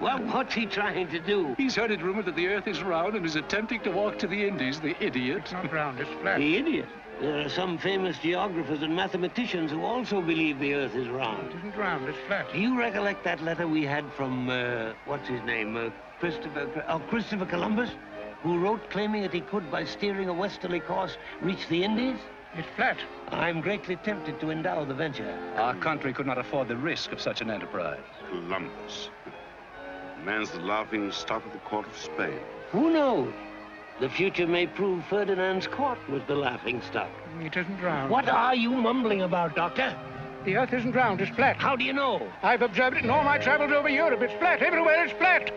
Well, what's he trying to do? He's heard it rumored that the Earth is round and is attempting to walk to the Indies, the idiot. It's not round, it's flat. The idiot? There are some famous geographers and mathematicians who also believe the Earth is round. It isn't round, it's flat. Do you recollect that letter we had from, what's his name, Christopher Columbus, who wrote claiming that he could, by steering a westerly course, reach the Indies? It's flat. I'm greatly tempted to endow the venture. Our country could not afford the risk of such an enterprise. Columbus. The man's the laughing stock of the court of Spain. Who knows? The future may prove Ferdinand's court was the laughing stock. It isn't round. What are you mumbling about, Doctor? The Earth isn't round, it's flat. How do you know? I've observed it in all my travels over Europe. It's flat. Everywhere it's flat.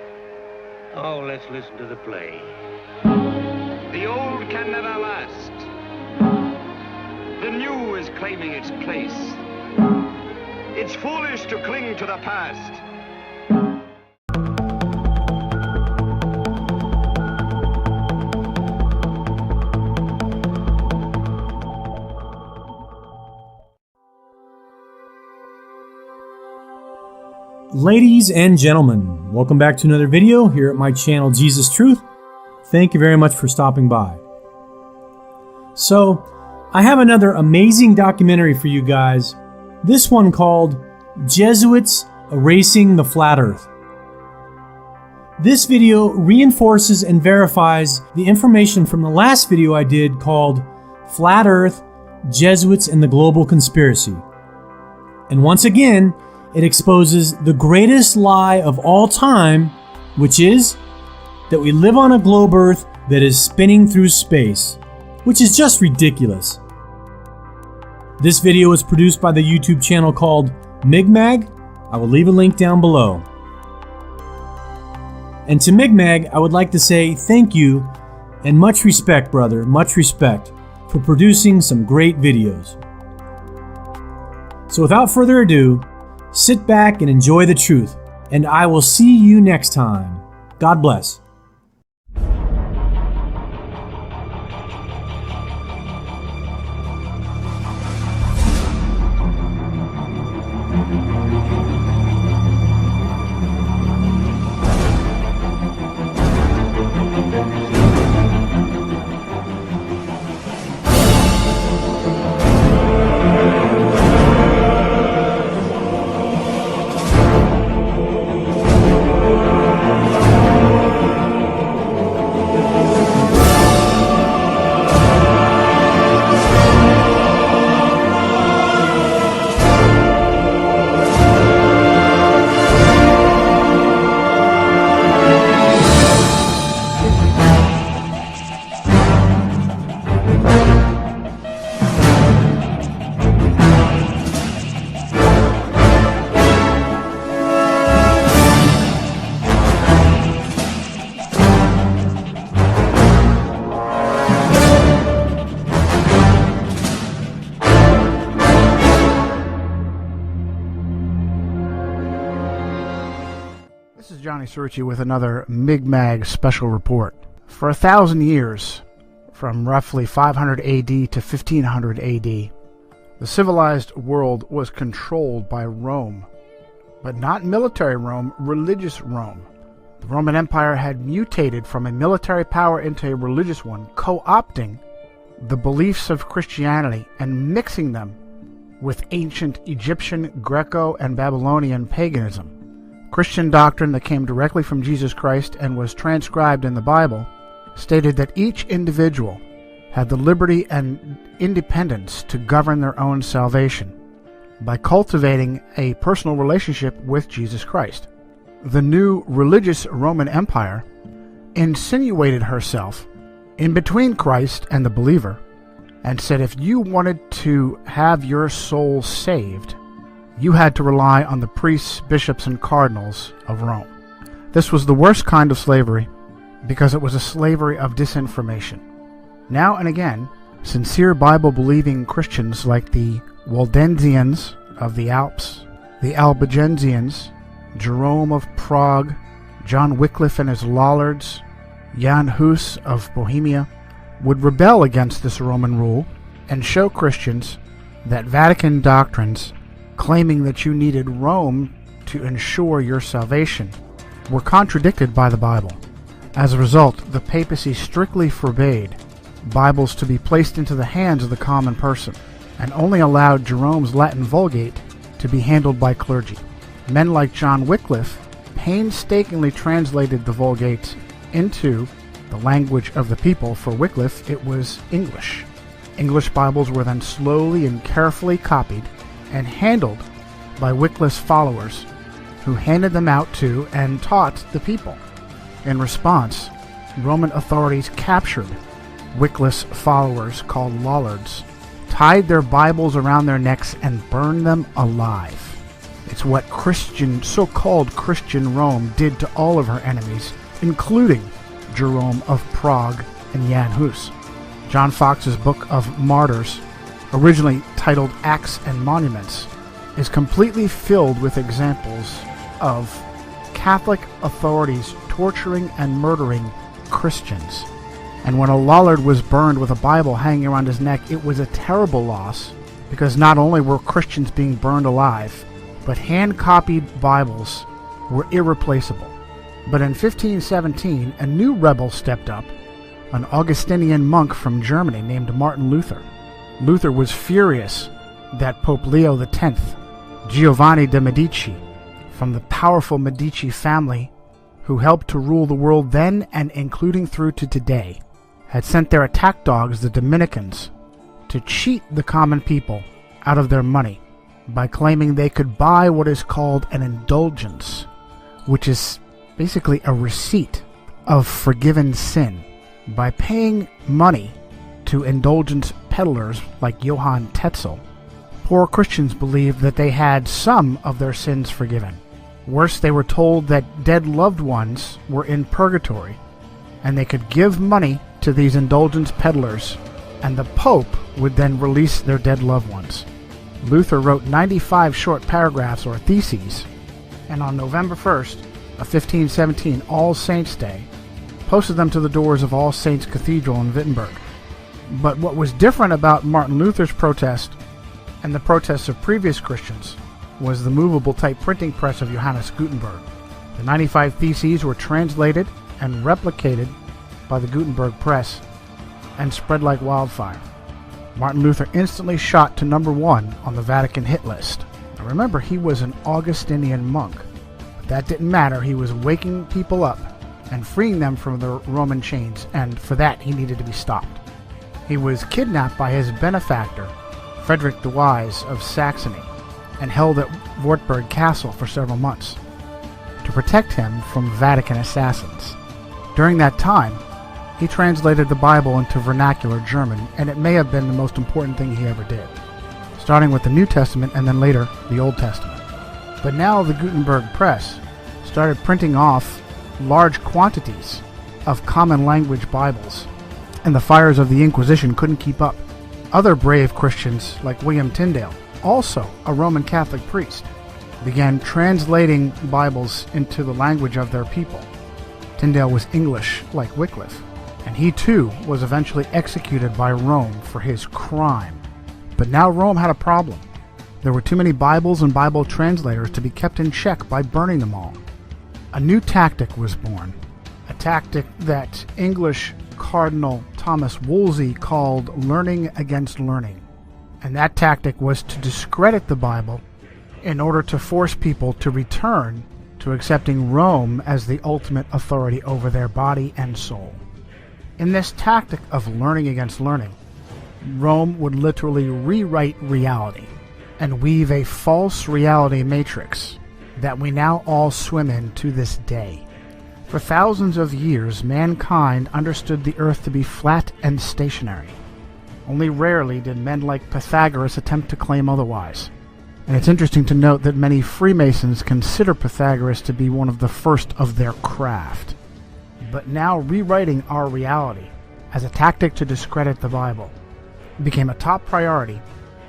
Oh, let's listen to the play. The old can never last. The new is claiming its place. It's foolish to cling to the past. Ladies and gentlemen, welcome back to another video here at my channel, Jesus Truth. Thank you very much for stopping by. So, I have another amazing documentary for you guys. This one called Jesuits Erasing the Flat Earth. This video reinforces and verifies the information from the last video I did called Flat Earth, Jesuits and the Global Conspiracy. And once again, it exposes the greatest lie of all time, which is that we live on a globe Earth that is spinning through space, which is just ridiculous. This video was produced by the YouTube channel called Migmag. I will leave a link down below. And to Migmag, I would like to say thank you and much respect, brother, much respect for producing some great videos. So without further ado, sit back and enjoy the truth, and I will see you next time. God bless. This is Johnny Cerrucci with another Migmag special report. For 1,000 years, from roughly 500 AD to 1500 AD, the civilized world was controlled by Rome, but not military Rome, religious Rome. The Roman Empire had mutated from a military power into a religious one, co-opting the beliefs of Christianity and mixing them with ancient Egyptian, Greco, and Babylonian paganism. Christian doctrine that came directly from Jesus Christ and was transcribed in the Bible stated that each individual had the liberty and independence to govern their own salvation by cultivating a personal relationship with Jesus Christ. The new religious Roman Empire insinuated herself in between Christ and the believer and said if you wanted to have your soul saved, you had to rely on the priests, bishops, and cardinals of Rome. This was the worst kind of slavery because it was a slavery of disinformation. Now and again, sincere Bible-believing Christians like the Waldensians of the Alps, the Albigensians, Jerome of Prague, John Wycliffe and his Lollards, Jan Hus of Bohemia, would rebel against this Roman rule and show Christians that Vatican doctrines claiming that you needed Rome to ensure your salvation were contradicted by the Bible. As a result, the papacy strictly forbade Bibles to be placed into the hands of the common person, and only allowed Jerome's Latin Vulgate to be handled by clergy. Men like John Wycliffe painstakingly translated the Vulgate into the language of the people. For Wycliffe, it was English. English Bibles were then slowly and carefully copied and handled by Wycliffe's followers, who handed them out to and taught the people. In response, Roman authorities captured Wycliffe's followers, called Lollards, tied their Bibles around their necks, and burned them alive. It's what so-called Christian Rome did to all of her enemies, including Jerome of Prague and Jan Hus. John Fox's Book of Martyrs, originally titled Acts and Monuments, is completely filled with examples of Catholic authorities torturing and murdering Christians. And when a Lollard was burned with a Bible hanging around his neck, it was a terrible loss, because not only were Christians being burned alive, but hand-copied Bibles were irreplaceable. But in 1517, a new rebel stepped up, an Augustinian monk from Germany named Martin Luther. Luther was furious that Pope Leo X, Giovanni de' Medici, from the powerful Medici family who helped to rule the world then and including through to today, had sent their attack dogs, the Dominicans, to cheat the common people out of their money by claiming they could buy what is called an indulgence, which is basically a receipt of forgiven sin. By paying money to indulgence peddlers like Johann Tetzel, poor Christians believed that they had some of their sins forgiven. Worse, they were told that dead loved ones were in purgatory, and they could give money to these indulgence peddlers, and the Pope would then release their dead loved ones. Luther wrote 95 short paragraphs or theses, and on November 1st of 1517, All Saints' Day, posted them to the doors of All Saints Cathedral in Wittenberg. But what was different about Martin Luther's protest and the protests of previous Christians was the movable type printing press of Johannes Gutenberg. The 95 theses were translated and replicated by the Gutenberg press and spread like wildfire. Martin Luther instantly shot to number 1 on the Vatican hit list. Now remember, he was an Augustinian monk, but that didn't matter. He was waking people up and freeing them from the Roman chains, and for that he needed to be stopped. He was kidnapped by his benefactor, Frederick the Wise of Saxony, and held at Wartburg Castle for several months to protect him from Vatican assassins. During that time, he translated the Bible into vernacular German, and it may have been the most important thing he ever did, starting with the New Testament and then later the Old Testament. But now the Gutenberg press started printing off large quantities of common language Bibles, and the fires of the Inquisition couldn't keep up. Other brave Christians, like William Tyndale, also a Roman Catholic priest, began translating Bibles into the language of their people. Tyndale was English, like Wycliffe, and he too was eventually executed by Rome for his crime. But now Rome had a problem. There were too many Bibles and Bible translators to be kept in check by burning them all. A new tactic was born, a tactic that English Cardinal Thomas Wolsey called learning against learning. And that tactic was to discredit the Bible in order to force people to return to accepting Rome as the ultimate authority over their body and soul. In this tactic of learning against learning, Rome would literally rewrite reality and weave a false reality matrix that we now all swim in to this day. For thousands of years, mankind understood the earth to be flat and stationary. Only rarely did men like Pythagoras attempt to claim otherwise. And it's interesting to note that many Freemasons consider Pythagoras to be one of the first of their craft. But now rewriting our reality as a tactic to discredit the Bible became a top priority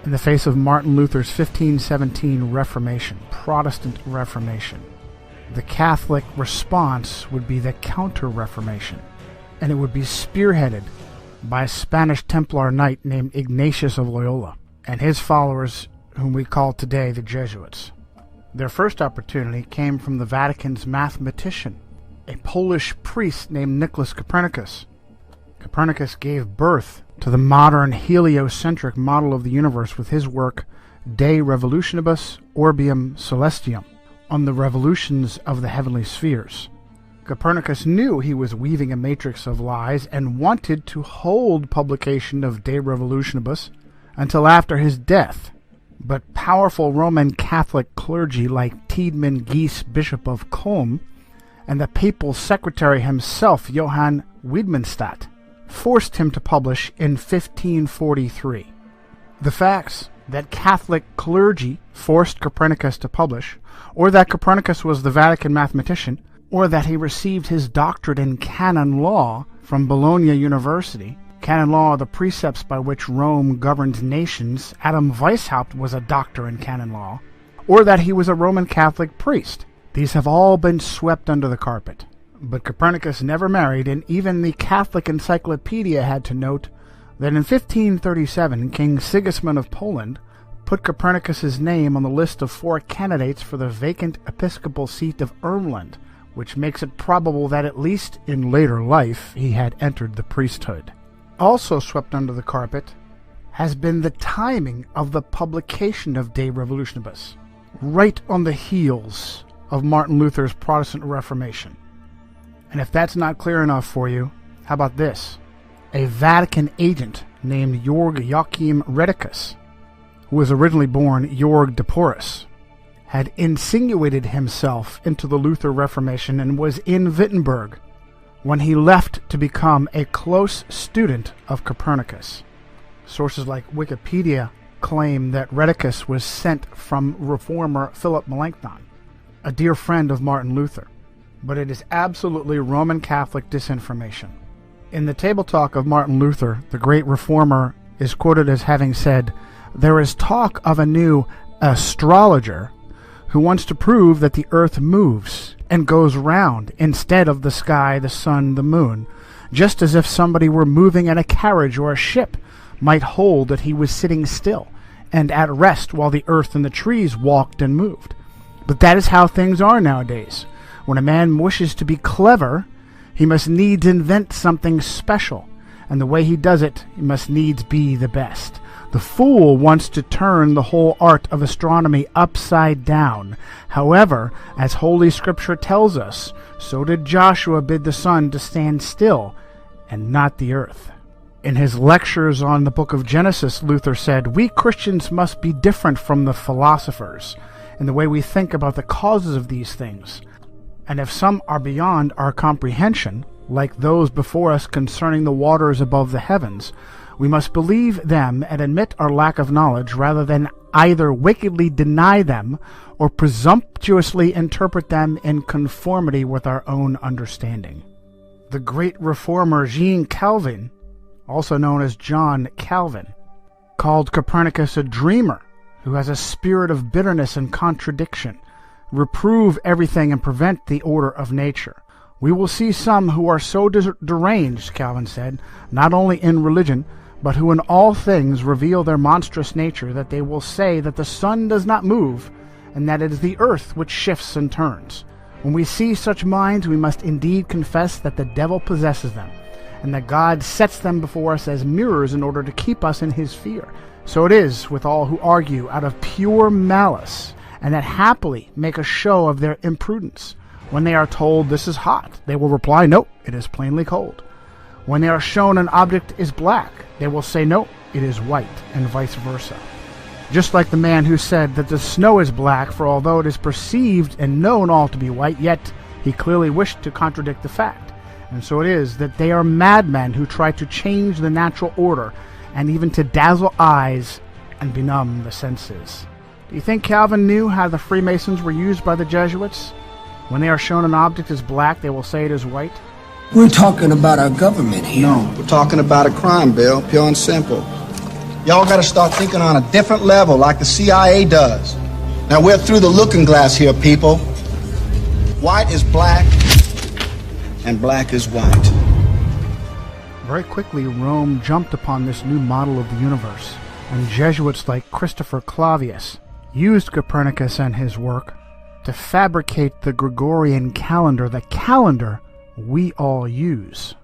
in the face of Martin Luther's 1517 Reformation, Protestant Reformation. The Catholic response would be the Counter-Reformation, and it would be spearheaded by a Spanish Templar knight named Ignatius of Loyola and his followers, whom we call today the Jesuits. Their first opportunity came from the Vatican's mathematician, a Polish priest named Nicholas Copernicus. Copernicus gave birth to the modern heliocentric model of the universe with his work De Revolutionibus Orbium Celestium, on the revolutions of the heavenly spheres. Copernicus knew he was weaving a matrix of lies and wanted to hold publication of De Revolutionibus until after his death. But powerful Roman Catholic clergy like Tiedemann Gies, Bishop of Culm, and the papal secretary himself, Johann Wiedmanstadt, forced him to publish in 1543. The facts that Catholic clergy forced Copernicus to publish, or that Copernicus was the Vatican mathematician, or that he received his doctorate in canon law from Bologna University. Canon law are the precepts by which Rome governs nations. Adam Weishaupt was a doctor in canon law. Or that he was a Roman Catholic priest. These have all been swept under the carpet. But Copernicus never married, and even the Catholic Encyclopedia had to note that in 1537 King Sigismund of Poland put Copernicus's name on the list of 4 candidates for the vacant episcopal seat of Ermland, which makes it probable that at least in later life he had entered the priesthood. Also swept under the carpet has been the timing of the publication of De Revolutionibus, right on the heels of Martin Luther's Protestant Reformation. And if that's not clear enough for you, how about this? A Vatican agent named Georg Joachim Redicus, who was originally born Georg de Porus, had insinuated himself into the Luther Reformation and was in Wittenberg when he left to become a close student of Copernicus. Sources like Wikipedia claim that Redicus was sent from reformer Philip Melanchthon, a dear friend of Martin Luther, but it is absolutely Roman Catholic disinformation. In the Table Talk of Martin Luther, the great reformer is quoted as having said, "There is talk of a new astrologer who wants to prove that the earth moves and goes round instead of the sky, the sun, the moon, just as if somebody were moving in a carriage or a ship might hold that he was sitting still and at rest while the earth and the trees walked and moved. But that is how things are nowadays. When a man wishes to be clever, he must needs invent something special, and the way he does it, he must needs be the best. The fool wants to turn the whole art of astronomy upside down. However, as Holy Scripture tells us, so did Joshua bid the sun to stand still, and not the earth." In his lectures on the book of Genesis, Luther said, "We Christians must be different from the philosophers in the way we think about the causes of these things. And if some are beyond our comprehension, like those before us concerning the waters above the heavens, we must believe them and admit our lack of knowledge rather than either wickedly deny them or presumptuously interpret them in conformity with our own understanding." The great reformer Jean Calvin, also known as John Calvin, called Copernicus a dreamer who has a spirit of bitterness and contradiction, reprove everything and prevent the order of nature. "We will see some who are so deranged," Calvin said, "not only in religion, but who in all things reveal their monstrous nature, that they will say that the sun does not move, and that it is the earth which shifts and turns. When we see such minds, we must indeed confess that the devil possesses them, and that God sets them before us as mirrors in order to keep us in his fear. So it is with all who argue out of pure malice, and that happily make a show of their imprudence. When they are told this is hot, they will reply, no, it is plainly cold. When they are shown an object is black, they will say, no, it is white, and vice versa. Just like the man who said that the snow is black, for although it is perceived and known all to be white, yet he clearly wished to contradict the fact. And so it is that they are madmen who try to change the natural order, and even to dazzle eyes and benumb the senses. Do you think Calvin knew how the Freemasons were used by the Jesuits? When they are shown an object as black, they will say it is white. We're talking about our government here. No, we're talking about a crime, Bill, pure and simple. Y'all gotta start thinking on a different level, like the CIA does. Now, we're through the looking glass here, people. White is black, and black is white. Very quickly, Rome jumped upon this new model of the universe, and Jesuits like Christopher Clavius used Copernicus and his work to fabricate the Gregorian calendar, the calendar we all use.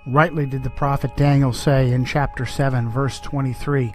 Rightly did the prophet Daniel say in chapter 7, verse 23,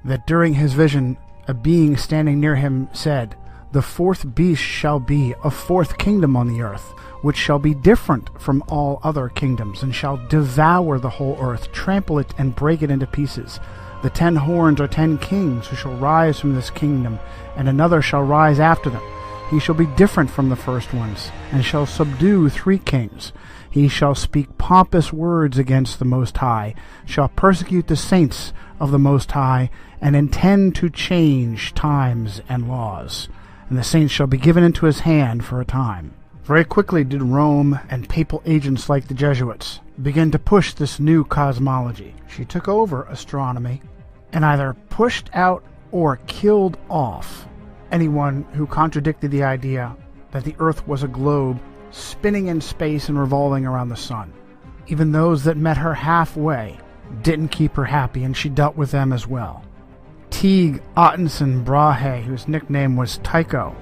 that during his vision a being standing near him said, "The fourth beast shall be a fourth kingdom on the earth, which shall be different from all other kingdoms, and shall devour the whole earth, trample it, and break it into pieces. The 10 horns are 10 kings who shall rise from this kingdom, and another shall rise after them. He shall be different from the first ones, and shall subdue 3 kings. He shall speak pompous words against the Most High, shall persecute the saints of the Most High, and intend to change times and laws. And the saints shall be given into his hand for a time." Very quickly did Rome and papal agents like the Jesuits begin to push this new cosmology. She took over astronomy and either pushed out or killed off anyone who contradicted the idea that the Earth was a globe spinning in space and revolving around the sun. Even those that met her halfway didn't keep her happy, and she dealt with them as well. Teague Ottenson Brahe, whose nickname was Tycho,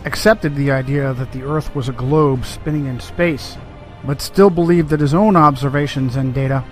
accepted the idea that the Earth was a globe spinning in space, but still believed that his own observations and data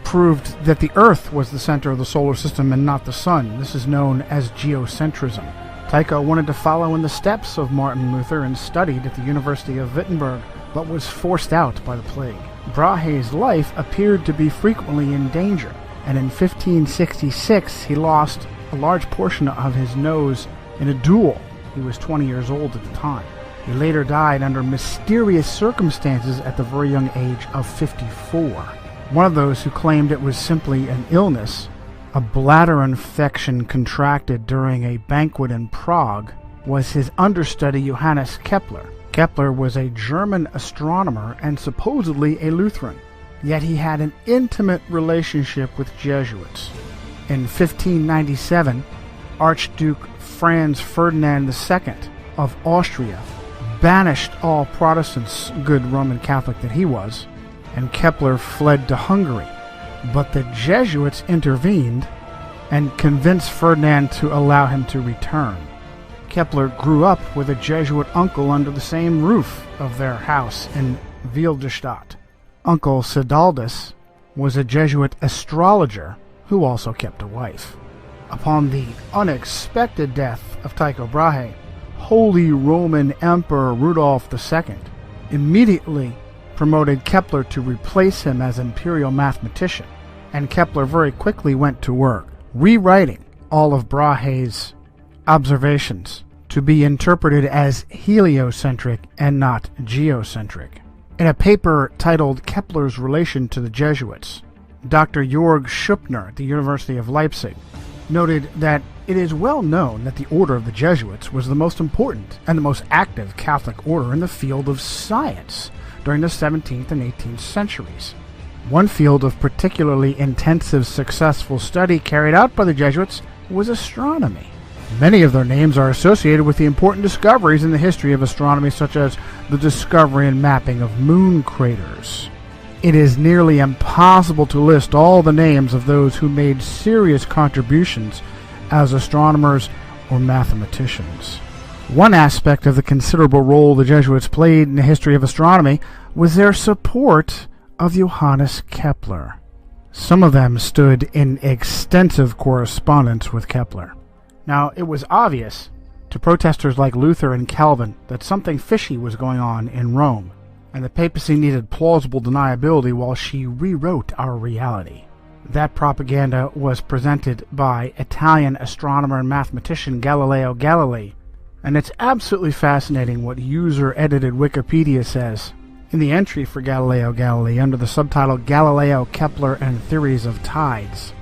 proved that the Earth was the center of the solar system and not the sun. This is known as geocentrism. Tycho wanted to follow in the steps of Martin Luther and studied at the University of Wittenberg, but was forced out by the plague. Brahe's life appeared to be frequently in danger, and in 1566 he lost a large portion of his nose in a duel. He was 20 years old at the time. He later died under mysterious circumstances at the very young age of 54. One of those who claimed it was simply an illness, a bladder infection contracted during a banquet in Prague, was his understudy Johannes Kepler. Kepler was a German astronomer and supposedly a Lutheran, yet he had an intimate relationship with Jesuits. In 1597, Archduke Franz Ferdinand II of Austria banished all Protestants, good Roman Catholic that he was, and Kepler fled to Hungary. But the Jesuits intervened and convinced Ferdinand to allow him to return. Kepler grew up with a Jesuit uncle under the same roof of their house in Wilderstadt. Uncle Sidaldus was a Jesuit astrologer who also kept a wife. Upon the unexpected death of Tycho Brahe, Holy Roman Emperor Rudolf II immediately promoted Kepler to replace him as imperial mathematician, and Kepler very quickly went to work, rewriting all of Brahe's observations to be interpreted as heliocentric and not geocentric. In a paper titled Kepler's Relation to the Jesuits, Dr. Jörg Schuppner at the University of Leipzig noted that it is well known that the order of the Jesuits was the most important and the most active Catholic order in the field of science during the 17th and 18th centuries. One field of particularly intensive successful study carried out by the Jesuits was astronomy. Many of their names are associated with the important discoveries in the history of astronomy, such as the discovery and mapping of moon craters. It is nearly impossible to list all the names of those who made serious contributions as astronomers or mathematicians. One aspect of the considerable role the Jesuits played in the history of astronomy was their support of Johannes Kepler. Some of them stood in extensive correspondence with Kepler. Now, it was obvious to protesters like Luther and Calvin that something fishy was going on in Rome, and the papacy needed plausible deniability while she rewrote our reality. That propaganda was presented by Italian astronomer and mathematician Galileo Galilei, and it's absolutely fascinating what user-edited Wikipedia says. In the entry for Galileo Galilei, under the subtitle Galileo, Kepler, and Theories of Tides,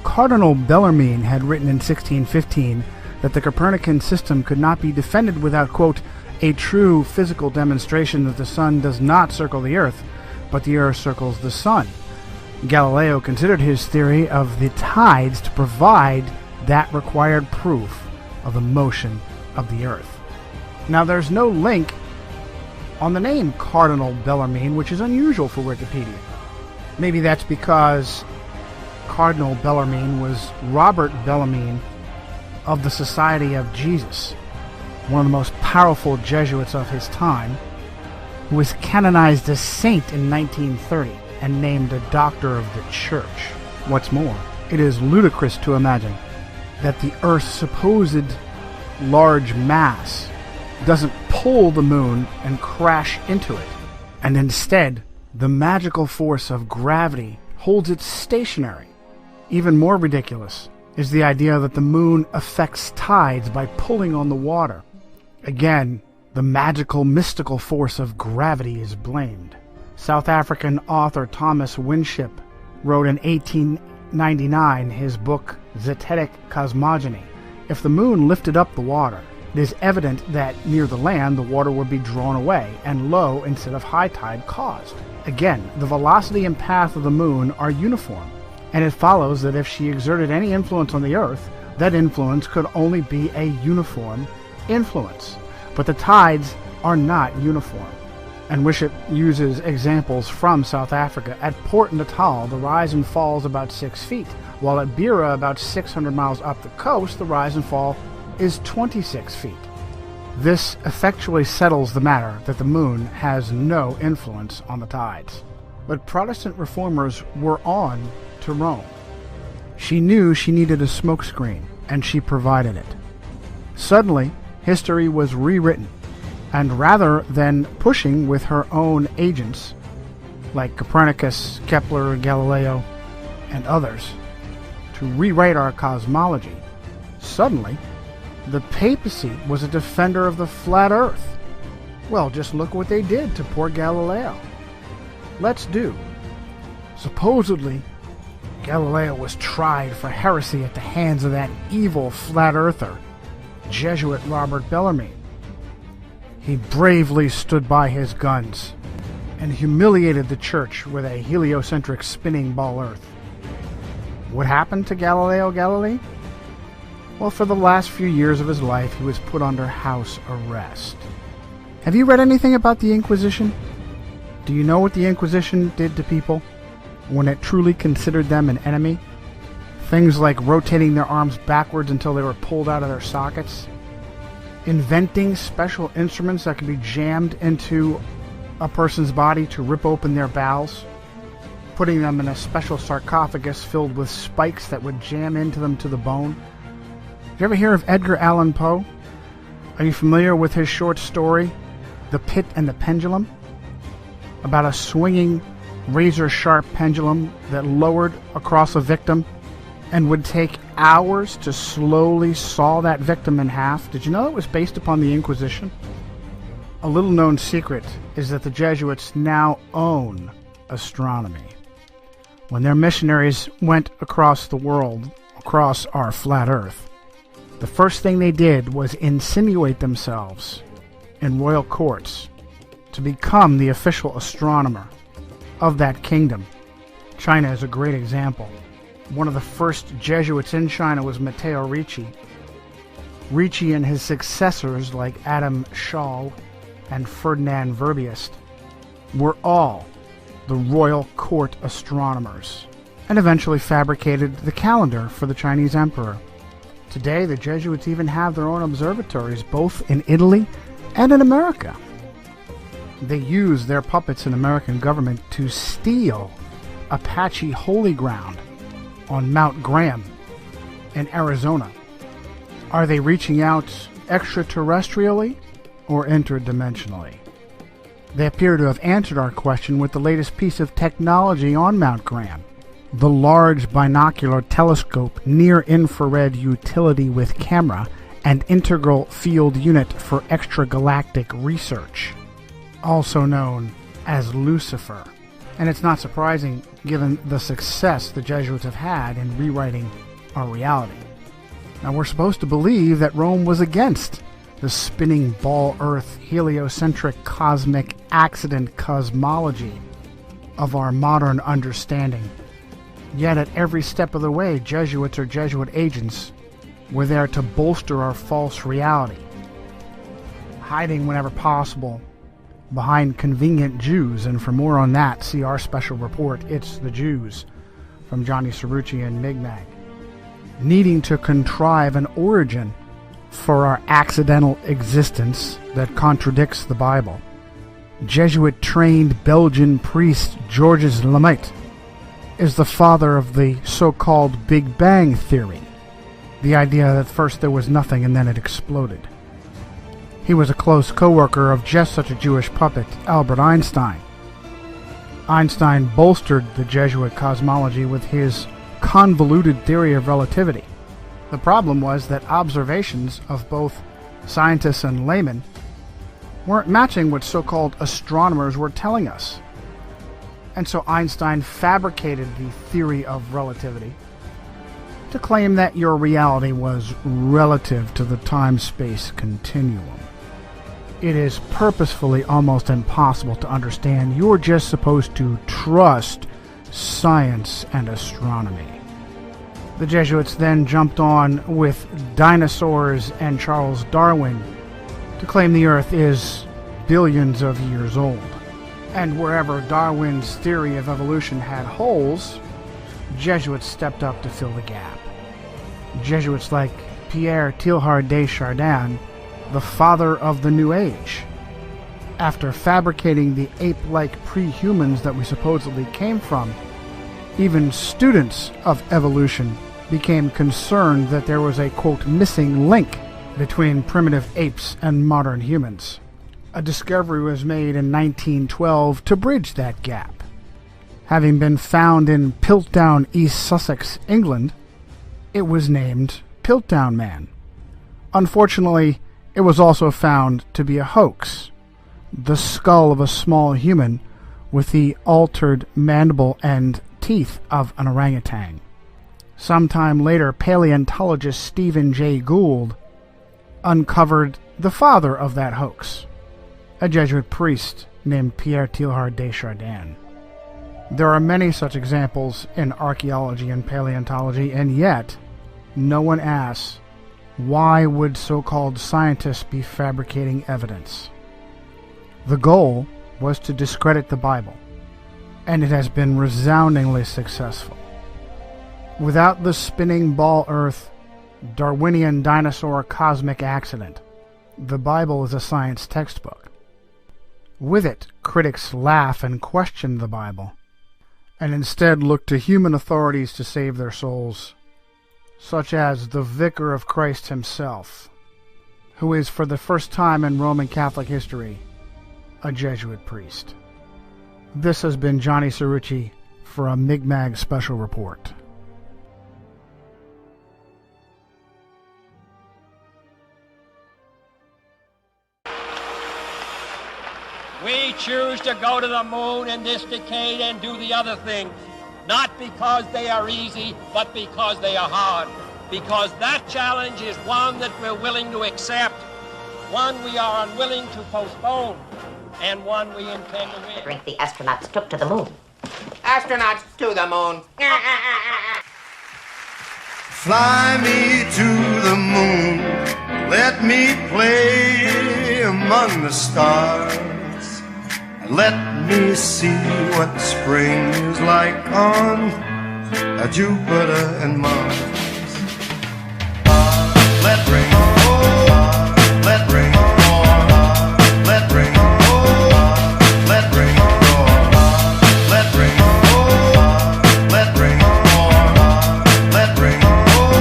Cardinal Bellarmine had written in 1615 that the Copernican system could not be defended without, quote, a true physical demonstration that the sun does not circle the earth, but the earth circles the sun. Galileo considered his theory of the tides to provide that required proof of the motion of the earth. Now, there's no link on the name Cardinal Bellarmine, which is unusual for Wikipedia. Maybe that's because Cardinal Bellarmine was Robert Bellarmine of the Society of Jesus. one of the most powerful Jesuits of his time, who was canonized as saint in 1930 and named a doctor of the church. What's more, it is ludicrous to imagine that the Earth's supposed large mass doesn't pull the moon and crash into it, and instead the magical force of gravity holds it stationary. Even more ridiculous is the idea that the moon affects tides by pulling on the water. Again, the magical, mystical force of gravity is blamed. South African author Thomas Winship wrote in 1899 his book Zetetic Cosmology. If the moon lifted up the water, it is evident that near the land the water would be drawn away and low instead of high tide caused. Again, the velocity and path of the moon are uniform, and it follows that if she exerted any influence on the Earth, that influence could only be a uniform influence. But the tides are not uniform. And Winship uses examples from South Africa. At Port Natal, the rise and fall is about 6 feet, while at Beira, about 600 miles up the coast, the rise and fall is 26 feet. This effectually settles the matter that the moon has no influence on the tides. But Protestant reformers were on to Rome. She knew she needed a smokescreen, and she provided it. Suddenly, history was rewritten, and rather than pushing with her own agents, like Copernicus, Kepler, Galileo, and others, to rewrite our cosmology, suddenly the papacy was a defender of the flat earth. Well, just look what they did to poor Galileo. Let's do. Supposedly, Galileo was tried for heresy at the hands of that evil flat earther, Jesuit Robert Bellarmine. He bravely stood by his guns and humiliated the church with a heliocentric spinning ball earth. What happened to Galileo Galilei? Well, for the last few years of his life, he was put under house arrest. Have you read anything about the Inquisition? Do you know what the Inquisition did to people when it truly considered them an enemy? Things like rotating their arms backwards until they were pulled out of their sockets, inventing special instruments that could be jammed into a person's body to rip open their bowels, putting them in a special sarcophagus filled with spikes that would jam into them to the bone. Did you ever hear of Edgar Allan Poe? Are you familiar with his short story, The Pit and the Pendulum? About a swinging, razor-sharp pendulum that lowered across a victim and would take hours to slowly saw that victim in half. Did you know it was based upon the Inquisition? A little-known secret is that the Jesuits now own astronomy. When their missionaries went across the world, across our flat earth, the first thing they did was insinuate themselves in royal courts to become the official astronomer of that kingdom. China is a great example. One of the first Jesuits in China was Matteo Ricci. Ricci and his successors like Adam Schall and Ferdinand Verbiest were all the royal court astronomers and eventually fabricated the calendar for the Chinese emperor. Today, the Jesuits even have their own observatories both in Italy and in America. They use their puppets in American government to steal Apache holy ground on Mount Graham in Arizona. Are they reaching out extraterrestrially or interdimensionally? They appear to have answered our question with the latest piece of technology on Mount Graham, the Large Binocular Telescope Near-Infrared Utility with Camera and Integral Field Unit for Extragalactic Research, also known as Lucifer. And it's not surprising given the success the Jesuits have had in rewriting our reality. Now, we're supposed to believe that Rome was against the spinning ball Earth heliocentric cosmic accident cosmology of our modern understanding. Yet at every step of the way, Jesuits or Jesuit agents were there to bolster our false reality, hiding whenever possible behind convenient Jews. And for more on that, see our special report, It's the Jews, from Johnny Cerrucci and Mi'kmaq. Needing to contrive an origin for our accidental existence that contradicts the Bible. Jesuit-trained Belgian priest Georges Lemaitre is the father of the so-called Big Bang Theory, the idea that first there was nothing and then it exploded. He was a close co-worker of just such a Jewish puppet, Albert Einstein. Einstein bolstered the Jesuit cosmology with his convoluted theory of relativity. The problem was that observations of both scientists and laymen weren't matching what so-called astronomers were telling us. And so Einstein fabricated the theory of relativity to claim that your reality was relative to the time-space continuum. It is purposefully almost impossible to understand. You're just supposed to trust science and astronomy. The Jesuits then jumped on with dinosaurs and Charles Darwin to claim the Earth is billions of years old. And wherever Darwin's theory of evolution had holes, Jesuits stepped up to fill the gap. Jesuits like Pierre Teilhard de Chardin, the father of the New Age. After fabricating the ape-like pre-humans that we supposedly came from, even students of evolution became concerned that there was a, quote, missing link between primitive apes and modern humans. A discovery was made in 1912 to bridge that gap. Having been found in Piltdown, East Sussex, England, it was named Piltdown Man. Unfortunately, it was also found to be a hoax. The skull of a small human with the altered mandible and teeth of an orangutan. Sometime later, paleontologist Stephen Jay Gould uncovered the father of that hoax, a Jesuit priest named Pierre Teilhard de Chardin. There are many such examples in archaeology and paleontology, and yet no one asks, why would so-called scientists be fabricating evidence? The goal was to discredit the Bible, and it has been resoundingly successful. Without the spinning ball Earth, Darwinian dinosaur cosmic accident, the Bible is a science textbook. With it, critics laugh and question the Bible, and instead look to human authorities to save their souls, such as the Vicar of Christ himself, who is for the first time in Roman Catholic history a Jesuit priest. This has been Johnny Cerrucci for a Mi'kmaq Special Report. We choose to go to the moon in this decade and do the other things, not because they are easy, but because they are hard. Because that challenge is one that we're willing to accept, one we are unwilling to postpone, and one we intend to win. Drink the astronauts took to the moon. Astronauts to the moon. Fly me to the moon, let me play among the stars. Let me see what spring is like on Jupiter and Mars. Let rain pour, let rain pour, let rain pour, let rain pour, let rain pour, let rain pour, let rain pour,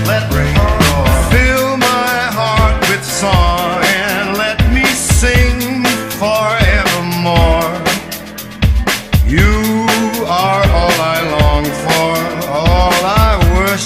let rain pour. Fill my heart with song and let me sing forevermore. You are all I long for, all I worship.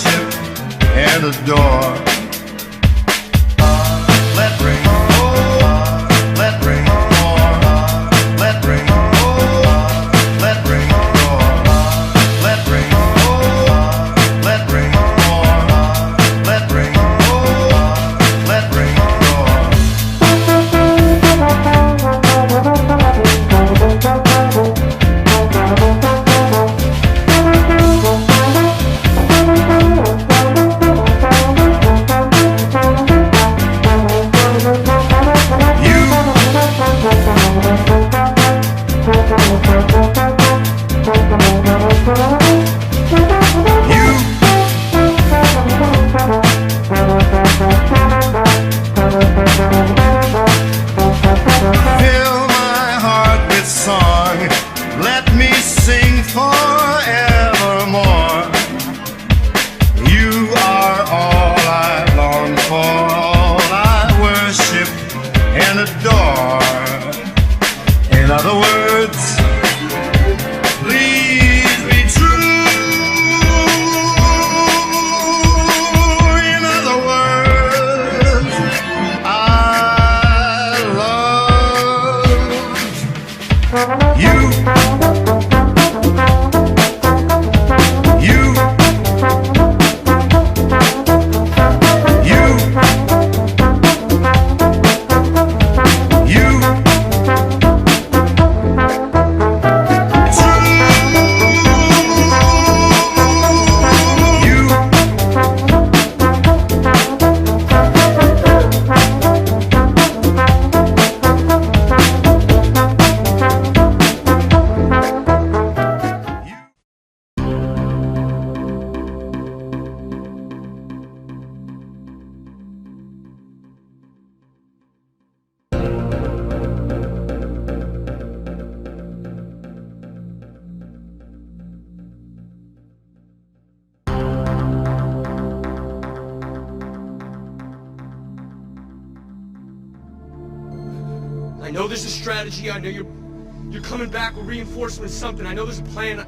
I know there's a strategy. I know you're coming back with reinforcements, something. I know there's a plan.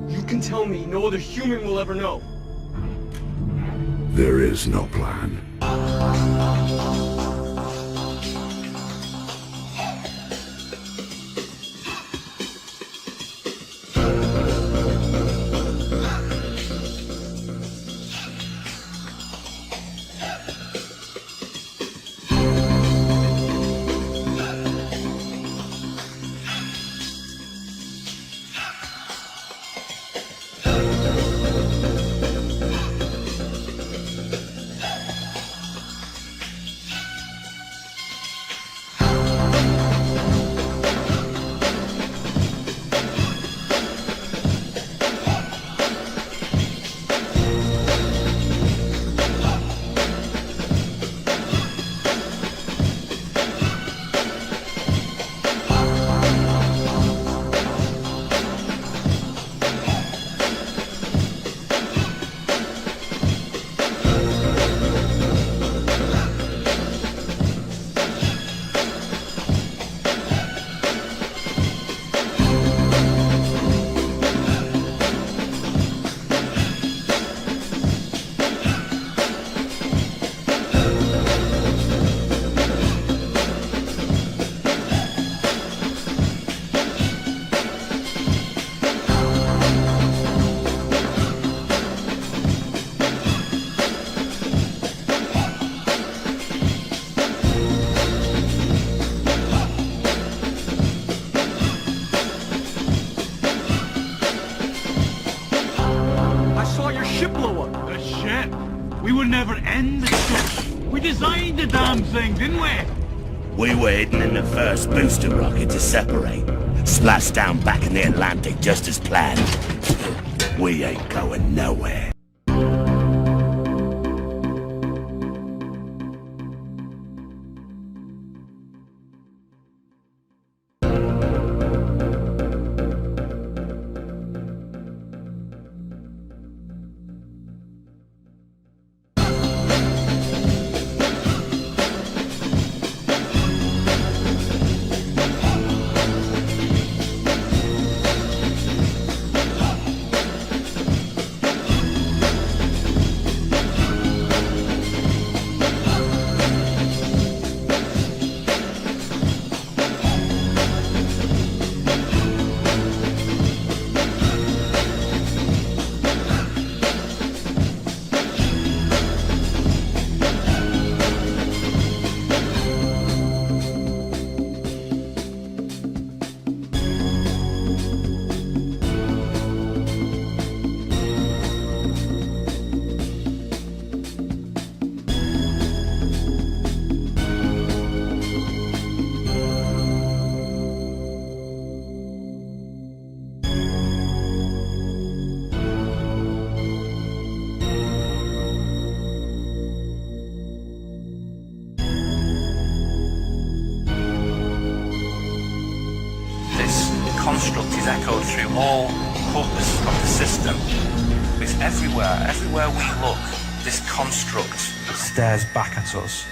You can tell me no other human will ever know. There is no plan. We would never end the ship. We designed the damn thing, didn't we? We were hidden in the first booster rocket to separate. Splashed down back in the Atlantic just as planned. We ain't going nowhere. Construct is echoed through all corpus of the system. It's everywhere we look, this construct stares back at us.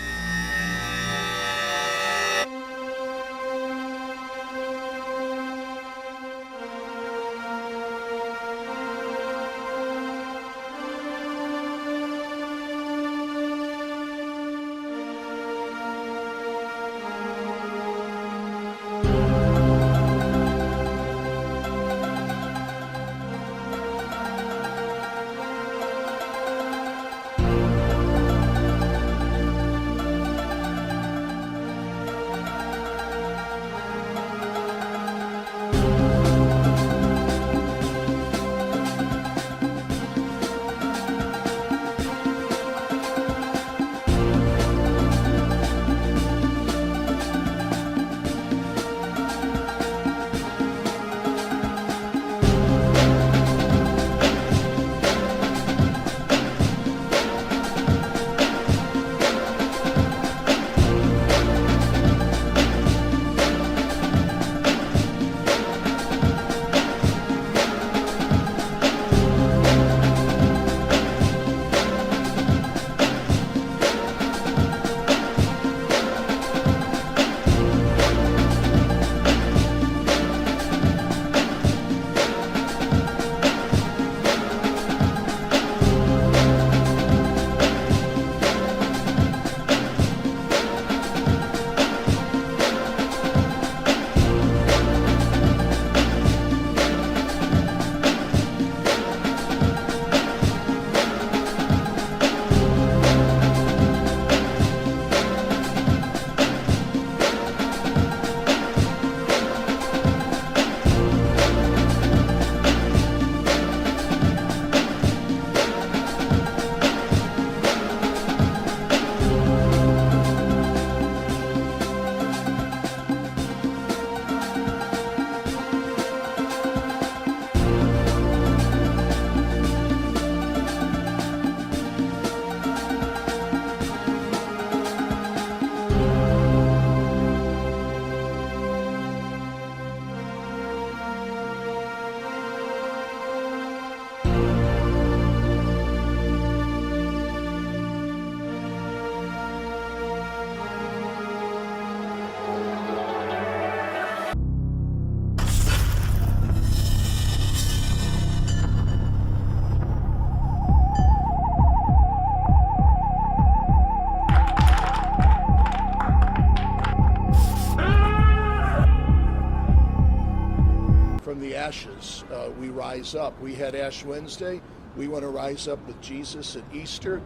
ashes, we rise up. We had Ash Wednesday. We want to rise up with Jesus at Easter.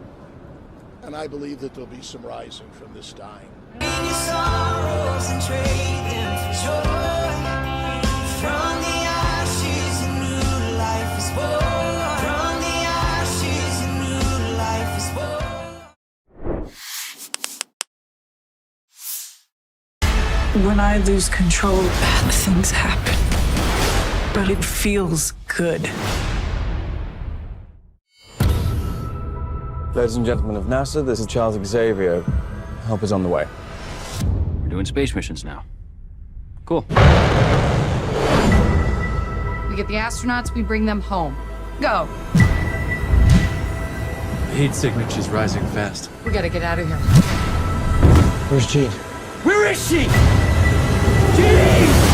And I believe that there'll be some rising from this dying. When I lose control, bad things happen. But it feels good. Ladies and gentlemen of NASA, this is Charles Xavier. Help is on the way. We're doing space missions now. Cool. We get the astronauts, we bring them home. Go. Heat signature's rising fast. We gotta get out of here. Where's Jean? Where is she? Jean!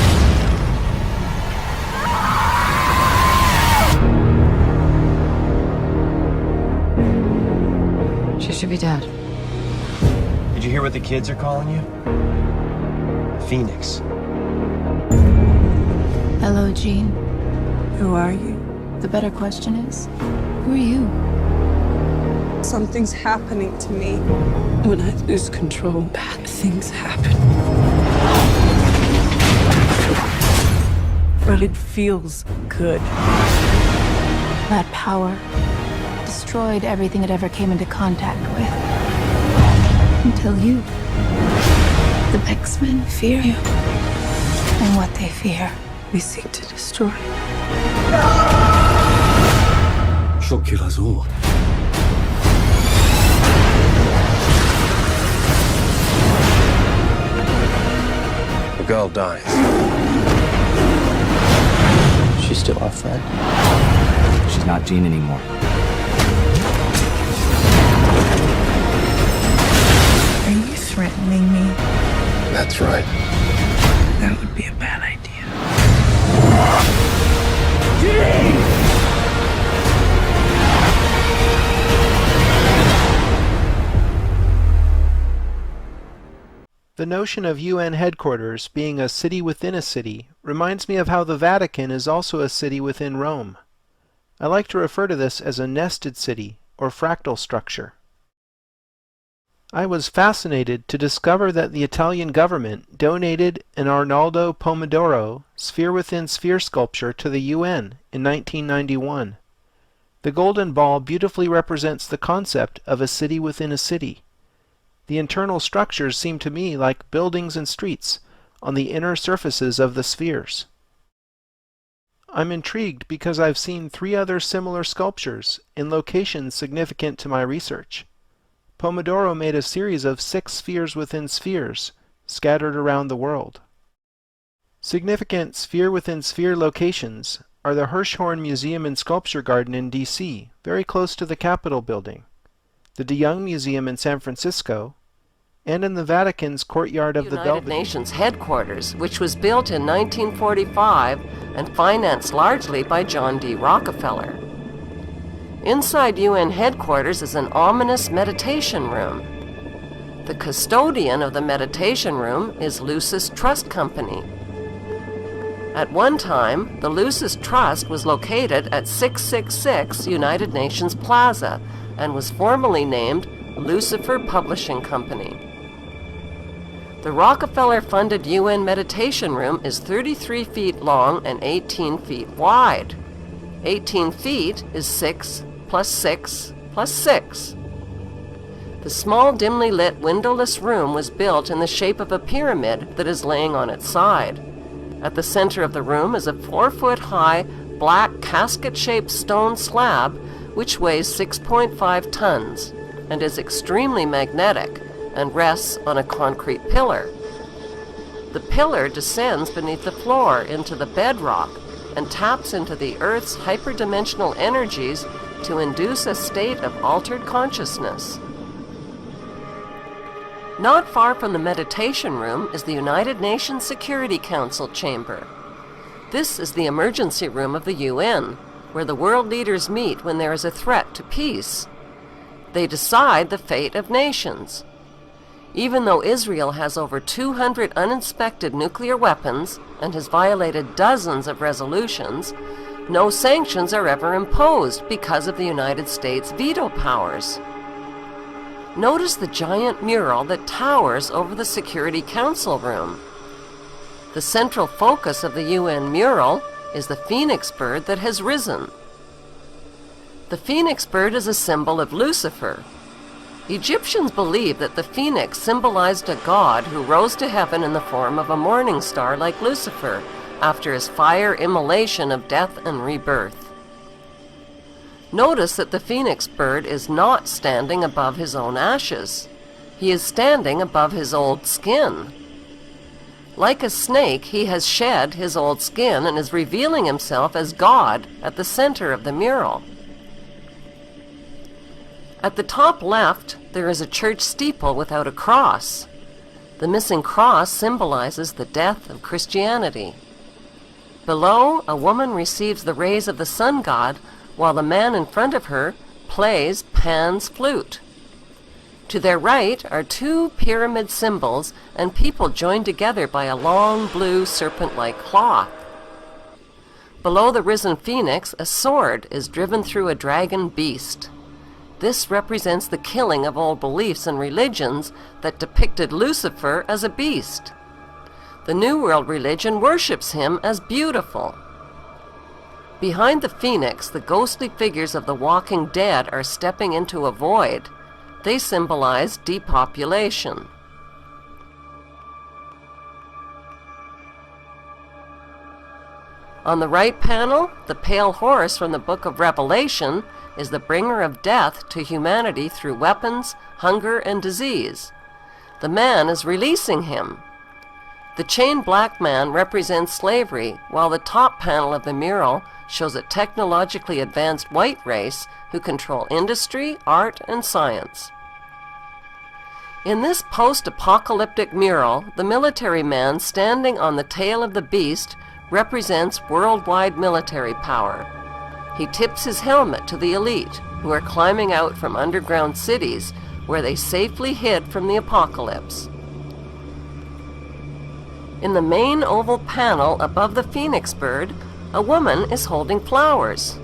She should be dead. Did you hear what the kids are calling you? Phoenix. Hello, Jean. Who are you? The better question is, who are you? Something's happening to me. When I lose control, bad things happen. But it feels good. That power destroyed everything it ever came into contact with. Until you. The X-Men fear you. And what they fear, we seek to destroy. She'll kill us all. The girl dies. She's still our friend. She's not Jean anymore. Are you threatening me? That's right. That would be a bad idea. The notion of UN headquarters being a city within a city reminds me of how the Vatican is also a city within Rome. I like to refer to this as a nested city or fractal structure. I was fascinated to discover that the Italian government donated an Arnaldo Pomodoro sphere-within-sphere sculpture to the UN in 1991. The golden ball beautifully represents the concept of a city within a city. The internal structures seem to me like buildings and streets on the inner surfaces of the spheres. I'm intrigued because I've seen 3 other similar sculptures in locations significant to my research. Pomodoro made a series of 6 spheres within spheres, scattered around the world. Significant sphere-within-sphere locations are the Hirshhorn Museum and Sculpture Garden in D.C., very close to the Capitol building, the De Young Museum in San Francisco, and in the Vatican's courtyard of the Belvedere. United Nations headquarters, which was built in 1945 and financed largely by John D. Rockefeller. Inside UN headquarters is an ominous meditation room. The custodian of the meditation room is Lucis Trust Company. At one time, the Lucis Trust was located at 666 United Nations Plaza and was formally named Lucifer Publishing Company. The Rockefeller-funded UN meditation room is 33 feet long and 18 feet wide. 18 feet is 6 plus 6 plus 6. The small, dimly lit, windowless room was built in the shape of a pyramid that is laying on its side. At the center of the room is a 4-foot-high, black, casket-shaped stone slab which weighs 6.5 tons and is extremely magnetic and rests on a concrete pillar. The pillar descends beneath the floor into the bedrock and taps into the Earth's hyperdimensional energies to induce a state of altered consciousness. Not far from the meditation room is the United Nations Security Council chamber. This is the emergency room of the UN, where the world leaders meet when there is a threat to peace. They decide the fate of nations. Even though Israel has over 200 uninspected nuclear weapons and has violated dozens of resolutions, no sanctions are ever imposed because of the United States' veto powers. Notice the giant mural that towers over the Security Council room. The central focus of the UN mural is the phoenix bird that has risen. The phoenix bird is a symbol of Lucifer. Egyptians believed that the phoenix symbolized a god who rose to heaven in the form of a morning star like Lucifer after his fire immolation of death and rebirth. Notice that the phoenix bird is not standing above his own ashes. He is standing above his old skin. Like a snake, he has shed his old skin and is revealing himself as God at the center of the mural. At the top left, there is a church steeple without a cross. The missing cross symbolizes the death of Christianity. Below, a woman receives the rays of the sun god, while the man in front of her plays Pan's flute. To their right are two pyramid symbols and people joined together by a long blue serpent-like cloth. Below the risen phoenix, a sword is driven through a dragon beast. This represents the killing of old beliefs and religions that depicted Lucifer as a beast. The New World religion worships him as beautiful. Behind the phoenix, the ghostly figures of the walking dead are stepping into a void. They symbolize depopulation. On the right panel, the pale horse from the book of Revelation is the bringer of death to humanity through weapons, hunger, and disease. The man is releasing him. The chained black man represents slavery, while the top panel of the mural shows a technologically advanced white race who control industry, art, and science. In this post-apocalyptic mural, the military man standing on the tail of the beast represents worldwide military power. He tips his helmet to the elite, who are climbing out from underground cities where they safely hid from the apocalypse. In the main oval panel above the phoenix bird, a woman is holding flowers.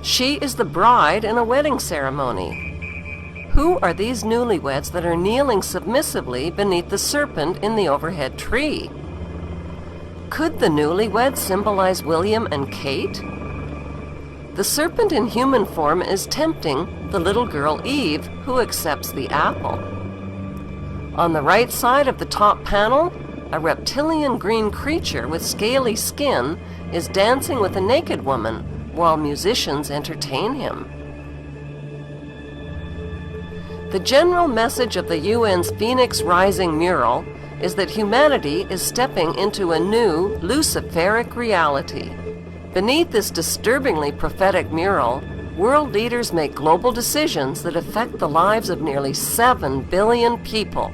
She is the bride in a wedding ceremony. Who are these newlyweds that are kneeling submissively beneath the serpent in the overhead tree? Could the newlyweds symbolize William and Kate? The serpent in human form is tempting the little girl Eve, who accepts the apple. On the right side of the top panel, a reptilian green creature with scaly skin is dancing with a naked woman while musicians entertain him. The general message of the UN's Phoenix Rising mural is that humanity is stepping into a new Luciferic reality. Beneath this disturbingly prophetic mural, world leaders make global decisions that affect the lives of nearly 7 billion people.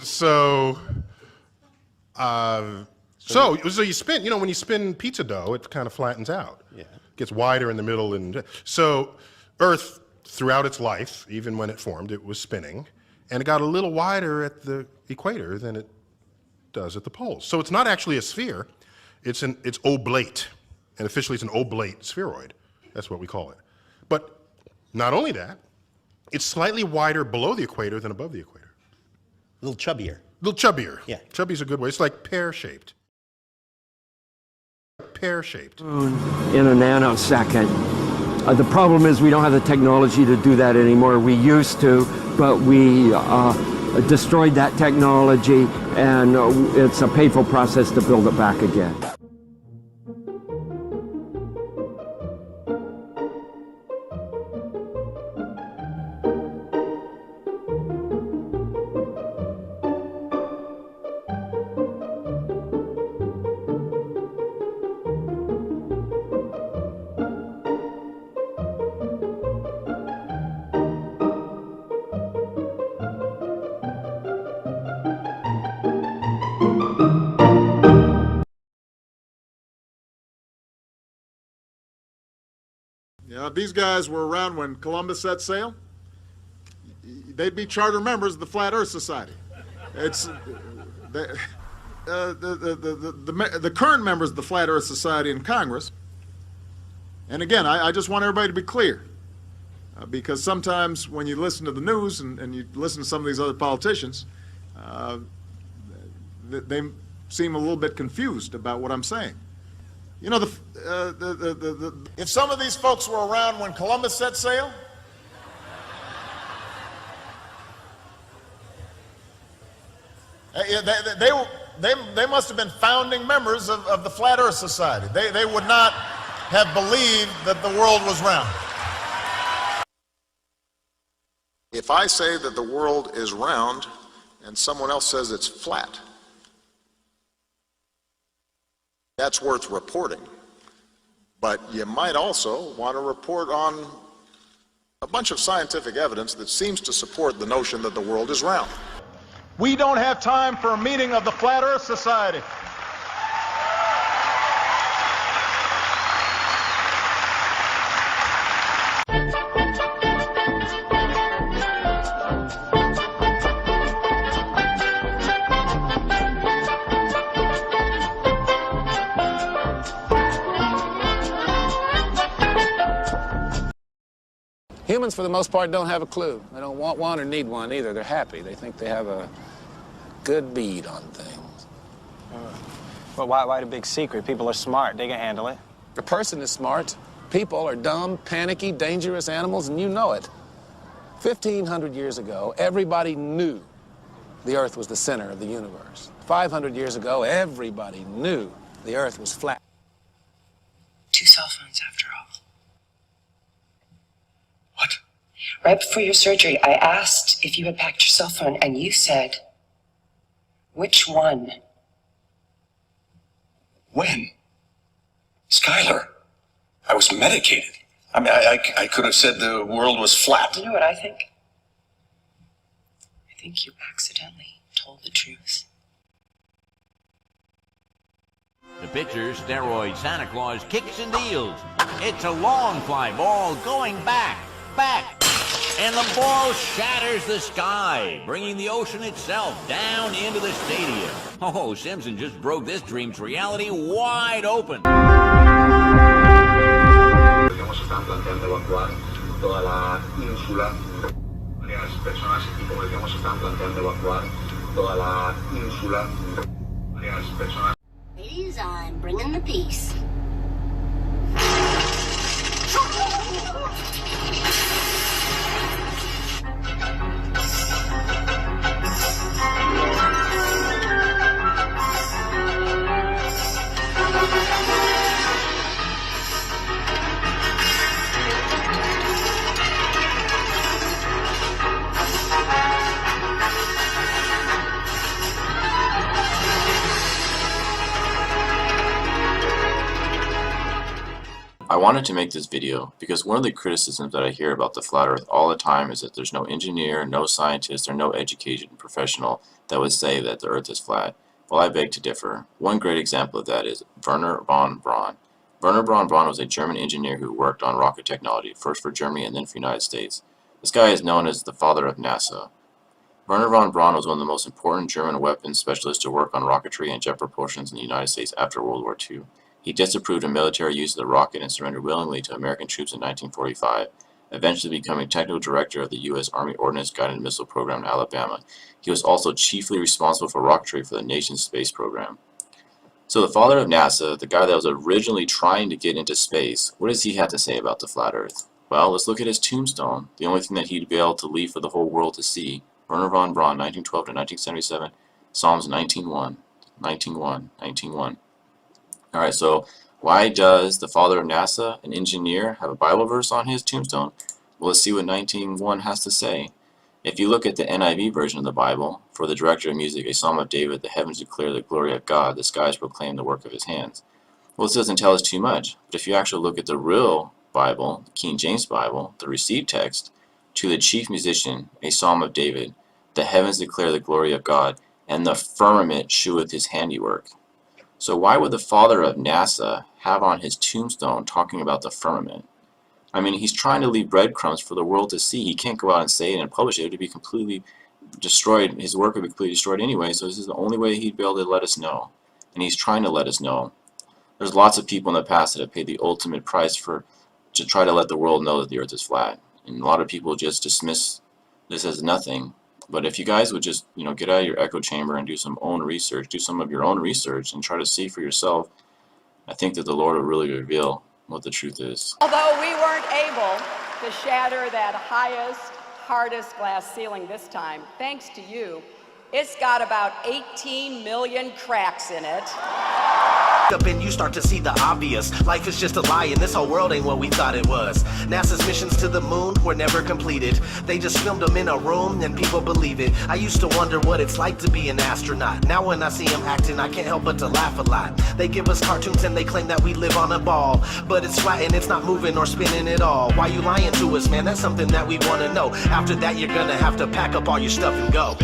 So you spin, when you spin pizza dough, it kind of flattens out. Yeah. Gets wider in the middle. And so Earth, throughout its life, even when it formed, it was spinning. And it got a little wider at the equator than it does at the poles. So it's not actually a sphere. It's oblate. And officially it's an oblate spheroid. That's what we call it. But not only that, it's slightly wider below the equator than above the equator. A little chubbier. A little chubbier. Yeah. Chubby's a good way. It's like pear-shaped. Pear-shaped. In a nanosecond. The problem is we don't have the technology to do that anymore. We used to, but we destroyed that technology, and it's a painful process to build it back again. You know, if these guys were around when Columbus set sail, they'd be charter members of the Flat Earth Society. It's the current members of the Flat Earth Society in Congress. And again, I just want everybody to be clear, because sometimes when you listen to the news and you listen to some of these other politicians, they seem a little bit confused about what I'm saying. You know, if some of these folks were around when Columbus set sail, they must have been founding members of the Flat Earth Society. They would not have believed that the world was round. If I say that the world is round and someone else says it's flat, that's worth reporting. But you might also want to report on a bunch of scientific evidence that seems to support the notion that the world is round. We don't have time for a meeting of the Flat Earth Society. Humans, for the most part, don't have a clue. They don't want one or need one either. They're happy. They think they have a good bead on things. Well, why the big secret? People are smart. They can handle it. The person is smart. People are dumb, panicky, dangerous animals, and you know it. 1,500 years ago, everybody knew the Earth was the center of the universe. 500 years ago, everybody knew the Earth was flat. 2 cell phones, after all. What? Right before your surgery, I asked if you had packed your cell phone, and you said, which one? When? Skylar, I was medicated. I mean, I could have said the world was flat. You know what I think? I think you accidentally told the truth. The pitcher, steroid Santa Claus, kicks and deals. It's a long fly ball going back, and the ball shatters the sky, bringing the ocean itself down into the stadium. Oh, Simpson just broke this dream's reality wide open. Están planteando evacuar toda la ínsula. Varias personas y comunicamos están planteando evacuar toda la ínsula. Varias personas. Ladies, I'm bringing the peace. I wanted to make this video because one of the criticisms that I hear about the flat earth all the time is that there's no engineer, no scientist, or no educated professional that would say that the earth is flat. Well, I beg to differ. One great example of that is Wernher von Braun. Wernher von Braun was a German engineer who worked on rocket technology, first for Germany and then for the United States. This guy is known as the father of NASA. Wernher von Braun was one of the most important German weapons specialists to work on rocketry and jet propulsions in the United States after World War II. He disapproved of military use of the rocket and surrendered willingly to American troops in 1945, eventually becoming technical director of the U.S. Army Ordnance Guided Missile Program in Alabama. He was also chiefly responsible for rocketry for the nation's space program. So the father of NASA, the guy that was originally trying to get into space, what does he have to say about the flat earth? Well, let's look at his tombstone, the only thing that he'd be able to leave for the whole world to see. Wernher von Braun, 1912 to 1977, Psalms 19:1, 19:1, 19:1. Alright, so why does the father of NASA, an engineer, have a Bible verse on his tombstone? Well, let's see what 19:1 has to say. If you look at the NIV version of the Bible, for the director of music, a psalm of David, the heavens declare the glory of God, the skies proclaim the work of his hands. Well, this doesn't tell us too much, but if you actually look at the real Bible, the King James Bible, the received text, to the chief musician, a psalm of David, the heavens declare the glory of God, and the firmament sheweth his handiwork. So why would the father of NASA have on his tombstone talking about the firmament? I mean, he's trying to leave breadcrumbs for the world to see. He can't go out and say it and publish it. It would be completely destroyed. His work would be completely destroyed anyway, so this is the only way he'd be able to let us know. And he's trying to let us know. There's lots of people in the past that have paid the ultimate price to try to let the world know that the earth is flat. And a lot of people just dismiss this as nothing. But if you guys would just, get out of your echo chamber and do some of your own research and try to see for yourself, I think that the Lord will really reveal what the truth is. Although we weren't able to shatter that highest, hardest glass ceiling this time, thanks to you, it's got about 18 million cracks in it. Up and you start to see the obvious. Life is just a lie and this whole world ain't what we thought it was. NASA's missions to the moon were never completed. They just filmed them in a room and people believe it. I used to wonder what it's like to be an astronaut. Now when I see them acting, I can't help but to laugh a lot. They give us cartoons and they claim that we live on a ball, but it's flat and it's not moving or spinning at all. Why you lying to us, man? That's something that we want to know. After that you're gonna have to pack up all your stuff and go.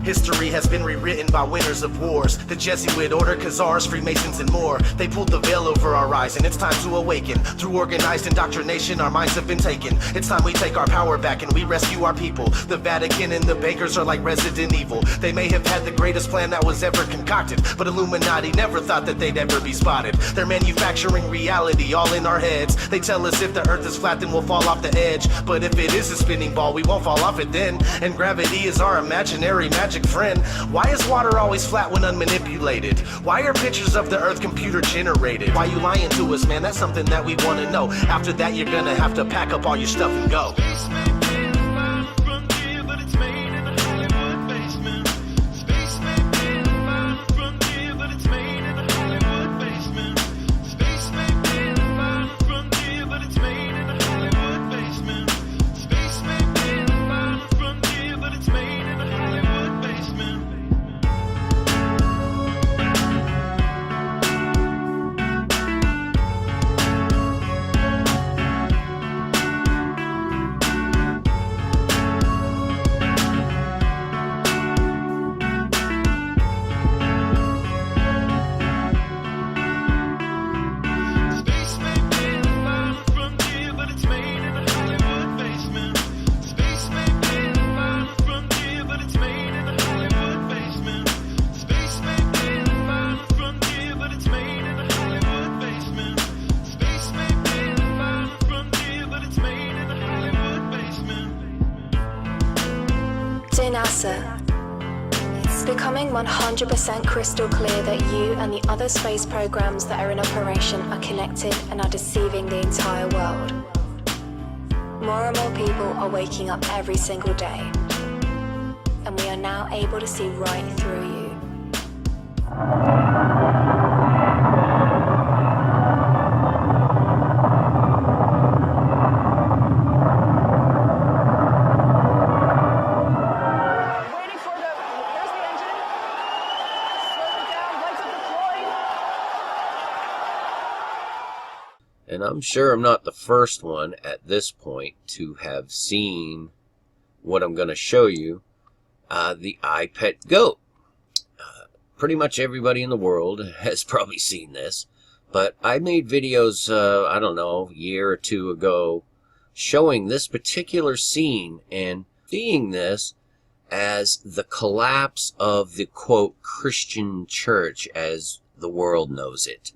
History has been rewritten by winners of wars. The Jesuit order, Khazars, Freemasons, and more. They pulled the veil over our eyes, and it's time to awaken. Through organized indoctrination, our minds have been taken. It's time we take our power back and we rescue our people. The Vatican and the bankers are like Resident Evil. They may have had the greatest plan that was ever concocted, but Illuminati never thought that they'd ever be spotted. They're manufacturing reality all in our heads. They tell us if the earth is flat, then we'll fall off the edge. But if it is a spinning ball, we won't fall off it then. And gravity is our imaginary magic friend. Why is water always flat when unmanipulated? Why are pictures of the earth computer generated? Why you lying to us, man? That's something that we want to know. After that you're gonna have to pack up all your stuff and go. Dear NASA, it's becoming 100% crystal clear that you and the other space programs that are in operation are connected and are deceiving the entire world. More and more people are waking up every single day, and we are now able to see right through you. And I'm sure I'm not the first one at this point to have seen what I'm going to show you, the iPet goat. Pretty much everybody in the world has probably seen this, but I made videos, I don't know, a year or two ago, showing this particular scene and seeing this as the collapse of the, quote, Christian church as the world knows it.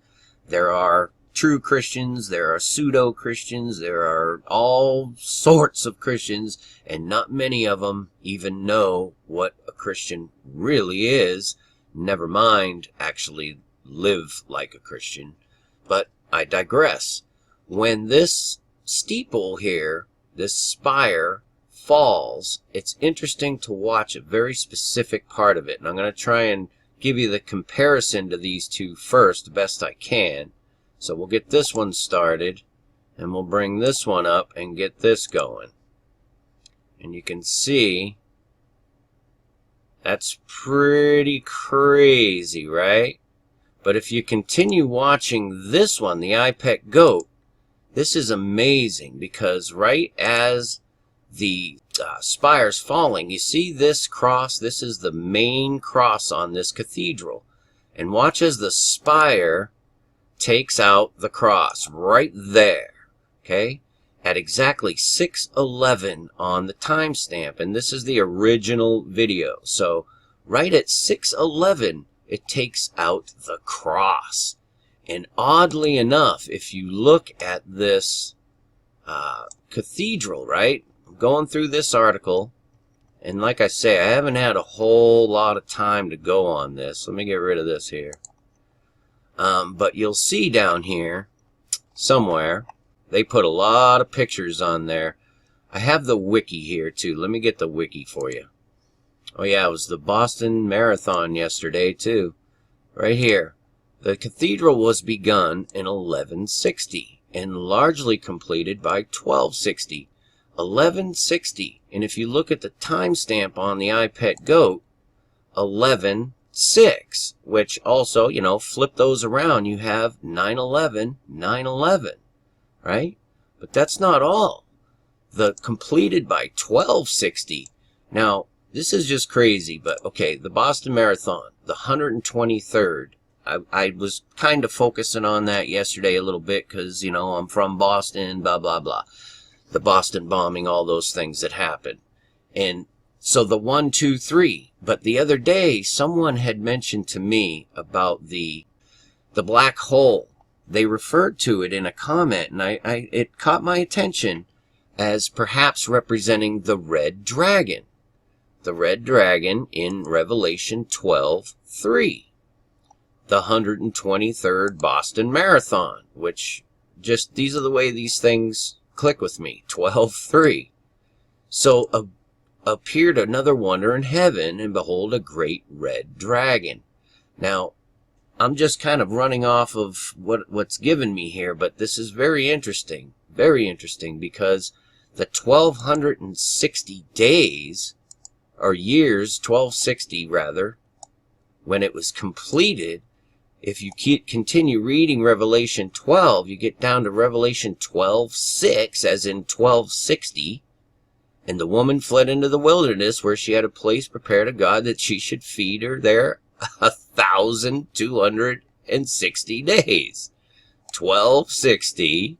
There are true Christians, there are pseudo-Christians, there are all sorts of Christians, and not many of them even know what a Christian really is, never mind actually live like a Christian. But I digress. When this steeple here, this spire, falls, it's interesting to watch a very specific part of it, and I'm going to try and give you the comparison to these two first, the best I can. So we'll get this one started, and we'll bring this one up and get this going. And you can see, that's pretty crazy, right? But if you continue watching this one, the iPet goat, this is amazing, because right as the spire's falling, you see this cross? This is the main cross on this cathedral. And watch as the spire takes out the cross right there, okay? At exactly 6:11 on the timestamp, and this is the original video. So right at 6:11, it takes out the cross. And oddly enough, if you look at this cathedral, right? I'm going through this article, and like I say, I haven't had a whole lot of time to go on this. Let me get rid of this here. But you'll see down here, somewhere, they put a lot of pictures on there. I have the wiki here, too. Let me get the wiki for you. Oh, yeah, it was the Boston Marathon yesterday, too. Right here. The cathedral was begun in 1160 and largely completed by 1260. 1160. And if you look at the timestamp on the iPet goat, 11:6, which also, you know, flip those around, you have 9/11, 9/11, right? But that's not all. The completed by 1260. Now, this is just crazy, but okay, the Boston Marathon, the 123rd. I was kind of focusing on that yesterday a little bit because, you know, I'm from Boston, blah, blah, blah. The Boston bombing, all those things that happened. And so the 1, 2, 3. But the other day, someone had mentioned to me about the black hole. They referred to it in a comment, and it caught my attention as perhaps representing the red dragon. The red dragon in Revelation 12:3. The 123rd Boston Marathon, which just, these are the way these things click with me. 12:3. So appeared another wonder in heaven, and behold, a great red dragon. Now, I'm just kind of running off of what's given me here, but this is very interesting, because the 1260 days, or years, 1260 rather, when it was completed, if you continue reading Revelation 12, you get down to Revelation 12:6, as in 1260, and the woman fled into the wilderness, where she had a place prepared of God that she should feed her there 1,260 days. 1260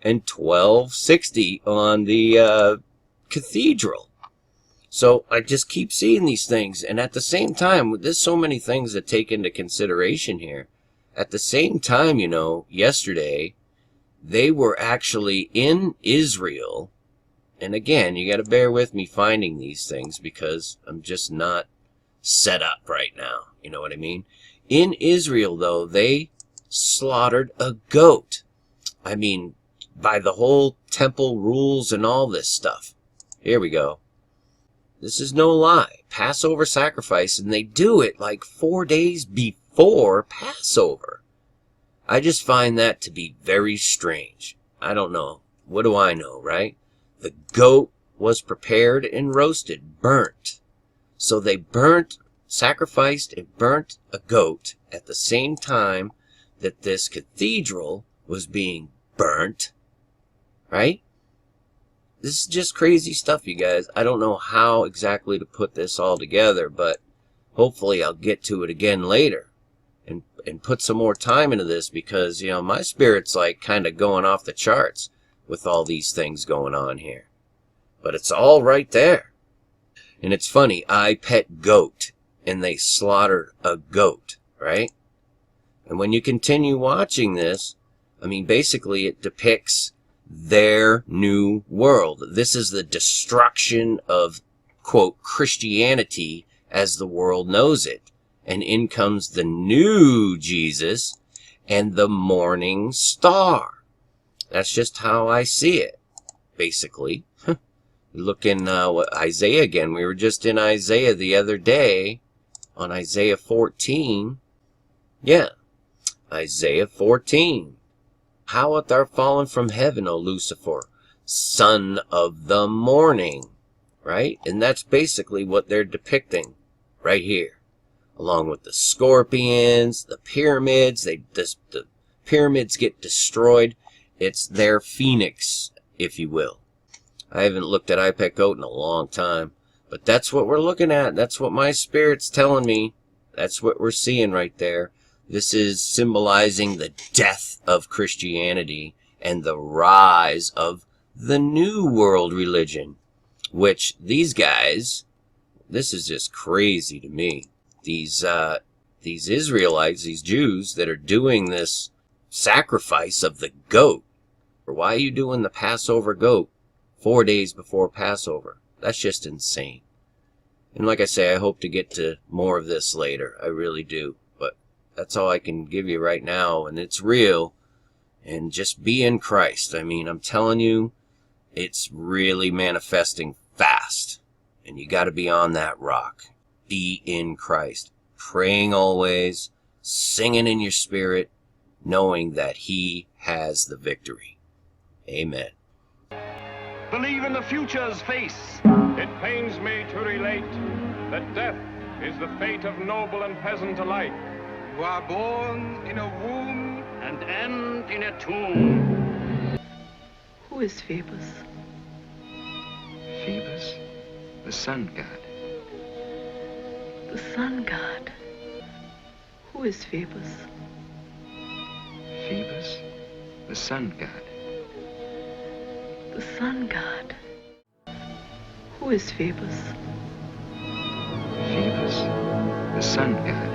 and 1260 on the cathedral. So I just keep seeing these things, and at the same time, there's so many things to take into consideration here. At the same time, you know, yesterday, they were actually in Israel, and again, you got to bear with me finding these things, because I'm just not set up right now, you know what I mean? In Israel, though, they slaughtered a goat. I mean, by the whole temple rules and all this stuff. Here we go. This is no lie. Passover sacrifice, and they do it like 4 days before Passover. I just find that to be very strange. I don't know. What do I know, right? The goat was prepared and roasted, burnt. So they sacrificed and burnt a goat at the same time that this cathedral was being burnt, right? This is just crazy stuff, you guys. I don't know how exactly to put this all together, but hopefully I'll get to it again later and put some more time into this, because, you know, my spirit's like kind of going off the charts with all these things going on here. But it's all right there. And it's funny, I pet goat, and they slaughtered a goat, right? And when you continue watching this, I mean, basically it depicts their new world. This is the destruction of, quote, Christianity as the world knows it. And in comes the new Jesus and the morning star. That's just how I see it, basically. Look in Isaiah again. We were just in Isaiah the other day on Isaiah 14. Yeah, Isaiah 14. How art thou fallen from heaven, O Lucifer, son of the morning? Right? And that's basically what they're depicting right here. along with the scorpions, the pyramids. The pyramids get destroyed. It's their phoenix, if you will. I haven't looked at Ipet Goat in a long time, but that's what we're looking at. That's what my spirit's telling me. That's what we're seeing right there. This is symbolizing the death of Christianity and the rise of the New World religion, which these guys, this is just crazy to me. These Israelites, these Jews that are doing this sacrifice of the goat. Why are you doing the Passover goat 4 days before Passover? That's just insane. And like I say, I hope to get to more of this later. I really do. But that's all I can give you right now. And it's real. And just be in Christ. I mean, I'm telling you, it's really manifesting fast. And you got to be on that rock. Be in Christ. Praying always. Singing in your spirit. Knowing that He has the victory. Amen. Believe in the future's face. It pains me to relate that death is the fate of noble and peasant alike, who are born in a womb and end in a tomb. Who is Phoebus? Phoebus, the sun god. The sun god. Who is Phoebus? Phoebus, the sun god. The sun god. Who is Phoebus? Phoebus, the sun god.